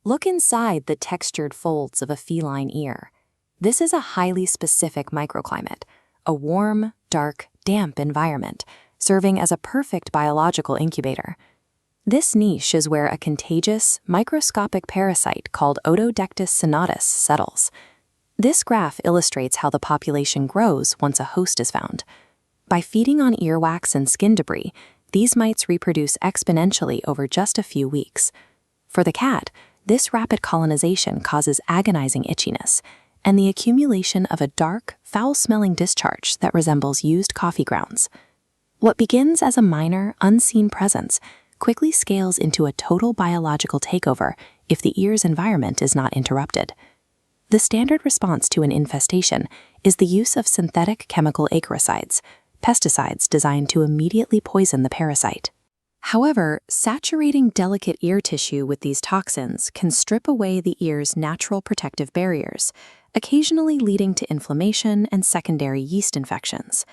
Look inside the textured folds of a feline ear. This is a highly specific microclimate, a warm, dark, damp environment, serving as a perfect biological incubator. This niche is where a contagious, microscopic parasite called Otodectus senatus settles. This graph illustrates how the population grows once a host is found. By feeding on earwax and skin debris, these mites reproduce exponentially over just a few weeks. For the cat, this rapid colonization causes agonizing itchiness and the accumulation of a dark, foul-smelling discharge that resembles used coffee grounds. What begins as a minor, unseen presence quickly scales into a total biological takeover if the ear's environment is not interrupted. The standard response to an infestation is the use of synthetic chemical acaricides, pesticides designed to immediately poison the parasite. However, saturating delicate ear tissue with these toxins can strip away the ear's natural protective barriers, occasionally leading to inflammation and secondary yeast infections.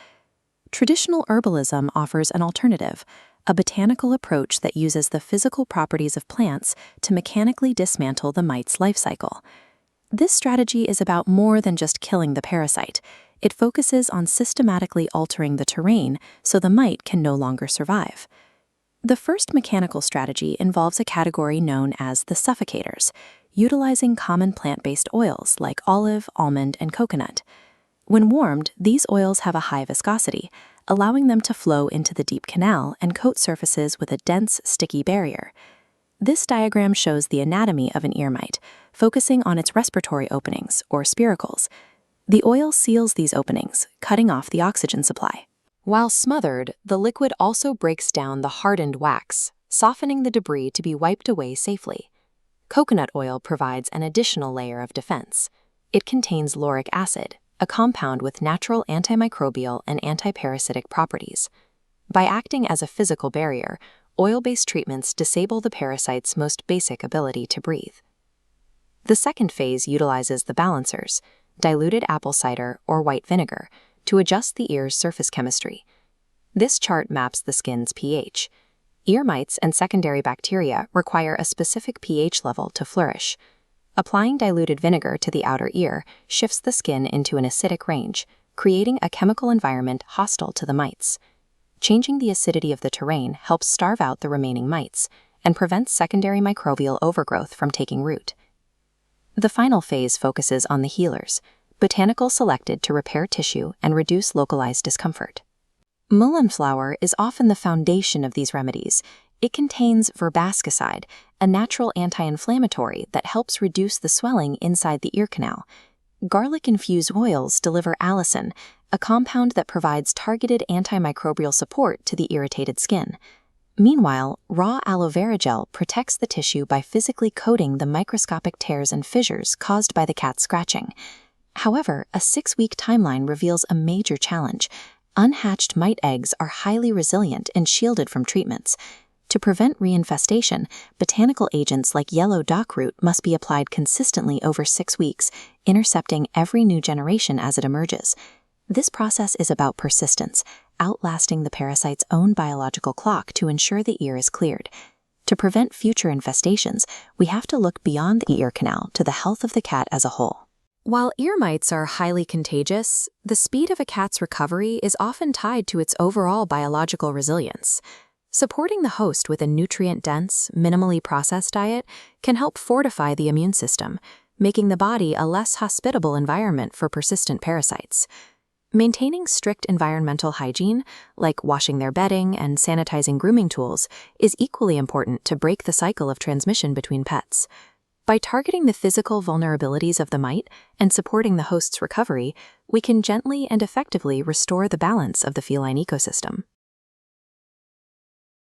Traditional herbalism offers an alternative, a botanical approach that uses the physical properties of plants to mechanically dismantle the mite's life cycle. This strategy is about more than just killing the parasite. It focuses on systematically altering the terrain so the mite can no longer survive. The first mechanical strategy involves a category known as the suffocators, utilizing common plant-based oils like olive, almond, and coconut. When warmed, these oils have a high viscosity, allowing them to flow into the deep canal and coat surfaces with a dense, sticky barrier. This diagram shows the anatomy of an ear mite, focusing on its respiratory openings, or spiracles. The oil seals these openings, cutting off the oxygen supply. While smothered, the liquid also breaks down the hardened wax, softening the debris to be wiped away safely. Coconut oil provides an additional layer of defense. It contains lauric acid, a compound with natural antimicrobial and antiparasitic properties. By acting as a physical barrier, oil-based treatments disable the parasite's most basic ability to breathe. The second phase utilizes the balancers, diluted apple cider or white vinegar, to adjust the ear's surface chemistry. This chart maps the skin's pH. Ear mites and secondary bacteria require a specific pH level to flourish. Applying diluted vinegar to the outer ear shifts the skin into an acidic range, creating a chemical environment hostile to the mites. Changing the acidity of the terrain helps starve out the remaining mites and prevents secondary microbial overgrowth from taking root. The final phase focuses on the healers, botanicals selected to repair tissue and reduce localized discomfort. Mullein flower is often the foundation of these remedies. It contains verbascicide, a natural anti-inflammatory that helps reduce the swelling inside the ear canal. Garlic-infused oils deliver allicin, a compound that provides targeted antimicrobial support to the irritated skin. Meanwhile, raw aloe vera gel protects the tissue by physically coating the microscopic tears and fissures caused by the cat's scratching. However, a 6-week timeline reveals a major challenge. Unhatched mite eggs are highly resilient and shielded from treatments. To prevent reinfestation, botanical agents like yellow dockroot must be applied consistently over 6 weeks, intercepting every new generation as it emerges. This process is about persistence, outlasting the parasite's own biological clock to ensure the ear is cleared. To prevent future infestations, we have to look beyond the ear canal to the health of the cat as a whole. While ear mites are highly contagious, the speed of a cat's recovery is often tied to its overall biological resilience. Supporting the host with a nutrient-dense, minimally processed diet can help fortify the immune system, making the body a less hospitable environment for persistent parasites. Maintaining strict environmental hygiene, like washing their bedding and sanitizing grooming tools, is equally important to break the cycle of transmission between pets. By targeting the physical vulnerabilities of the mite and supporting the host's recovery, we can gently and effectively restore the balance of the feline ecosystem.